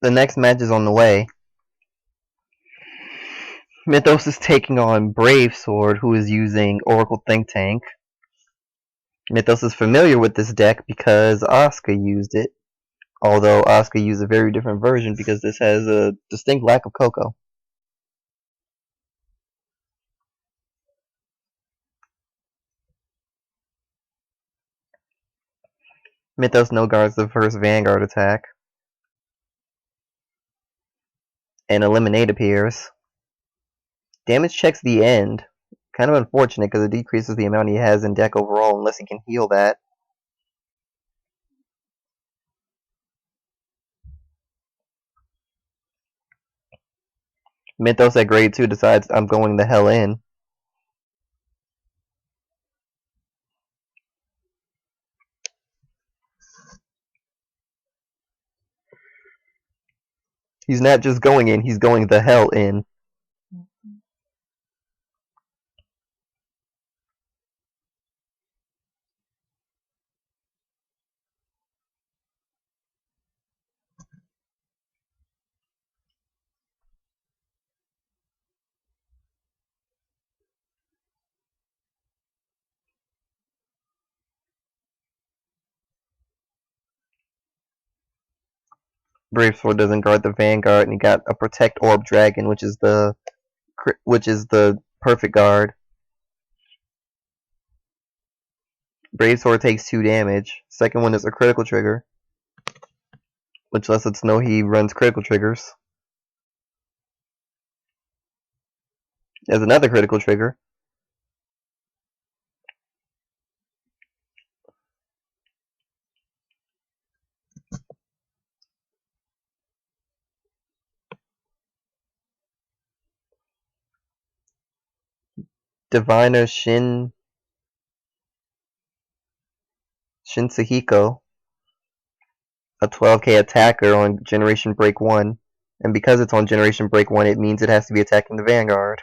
The next match is on the way. Mythos is taking on BraveSword, who is using Oracle Think Tank. Mythos is familiar with this deck because Asuka used it, although Asuka used a very different version because this has a distinct lack of Coco. Mythos no guards the first Vanguard attack. And Eliminate appears. Damage checks the end. Kind of unfortunate because it decreases the amount he has in deck overall unless he can heal that. Mythos at grade 2 decides I'm going the hell in. He's not just going in, he's going the hell in. BraveSword doesn't guard the Vanguard, and he got a Protect Orb Dragon, which is the perfect guard. BraveSword takes 2 damage. Second one is a critical trigger, which lets us know he runs critical triggers. There's another critical trigger. Diviner Shinsehiko, a 12k attacker on Generation Break 1. And because it's on Generation Break 1, it means it has to be attacking the Vanguard.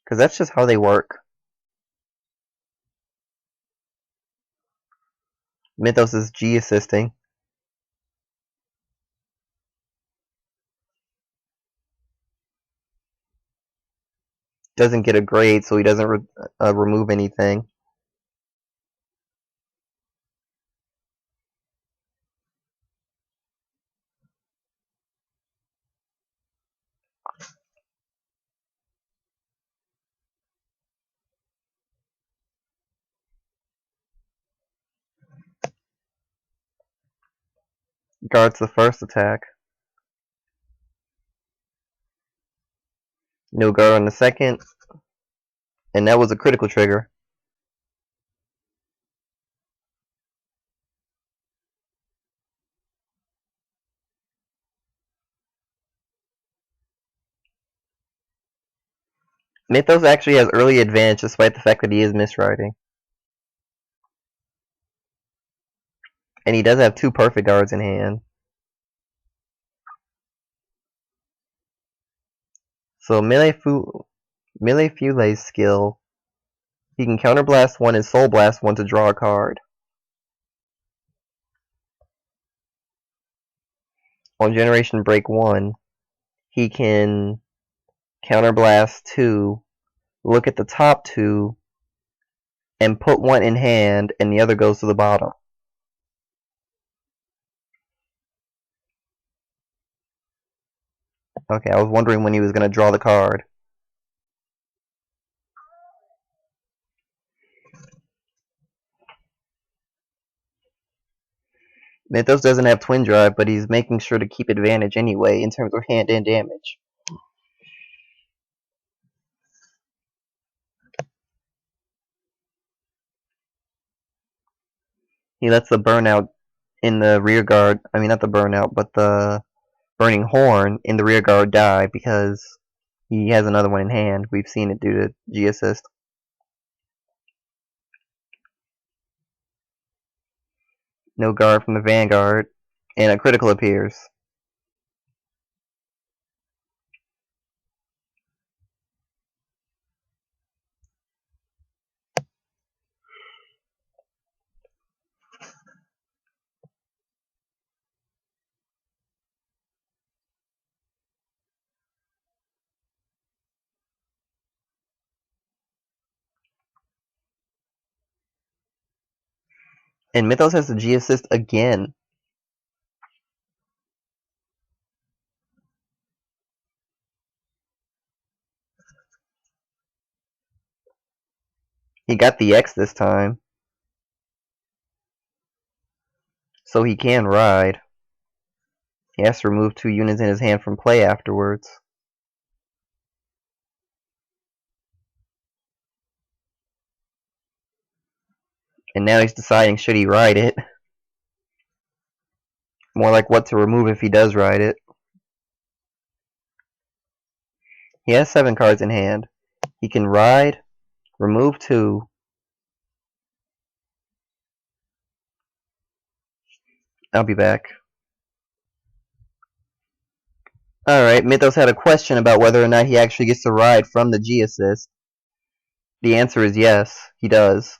Because that's just how they work. Mythos is G assisting. Doesn't get a grade, so he doesn't remove anything. Guards the first attack. No guard on the second. And that was a critical trigger. Mythos actually has early advantage despite the fact that he is miswriting. And he does have 2 perfect guards in hand. So Melee Fule's skill, he can counterblast 1 and soul blast 1 to draw a card. On Generation Break 1, he can counterblast 2, look at the top 2, and put 1 in hand, and the other goes to the bottom. Okay, I was wondering when he was going to draw the card. Mythos doesn't have Twin Drive, but he's making sure to keep advantage anyway in terms of hand and damage. He lets the burnout in the rear guard, I mean not the burnout, but the burning horn in the rear guard die because he has another one in hand. We've seen it due to G assist. No guard from the Vanguard, and a critical appears. And Mythos has the G assist again. He got the X this time. So he can ride. He has to remove 2 units in his hand from play afterwards. And now he's deciding should he ride it. More like what to remove if he does ride it. He has 7 cards in hand. He can ride, remove 2. I'll be back. Alright, Mythos had a question about whether or not he actually gets to ride from the G assist. The answer is yes, he does.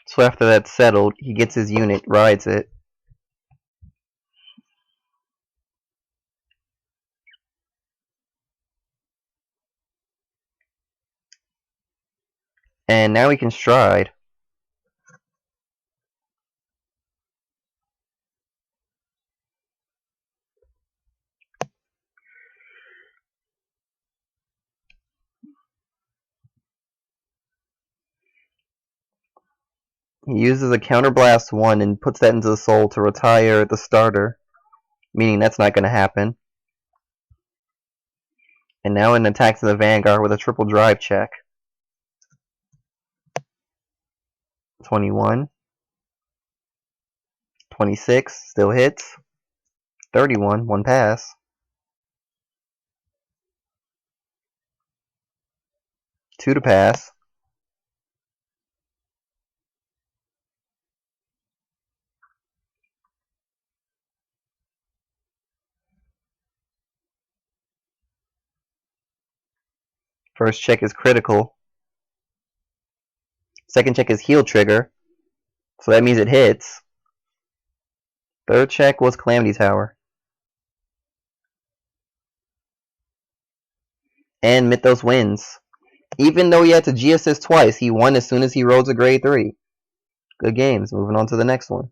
So after that's settled, he gets his unit, rides it. And now he can stride. He uses a Counterblast 1 and puts that into the soul to retire the starter, meaning that's not going to happen. And now an attack to the Vanguard with a triple drive check. 21. 26, still hits. 31, 1 pass. 2 to pass. First check is critical. Second check is heal trigger. So that means it hits. Third check was Calamity Tower. And Mythos wins. Even though he had to G assist twice, he won as soon as he rolls a grade 3. Good games. Moving on to the next one.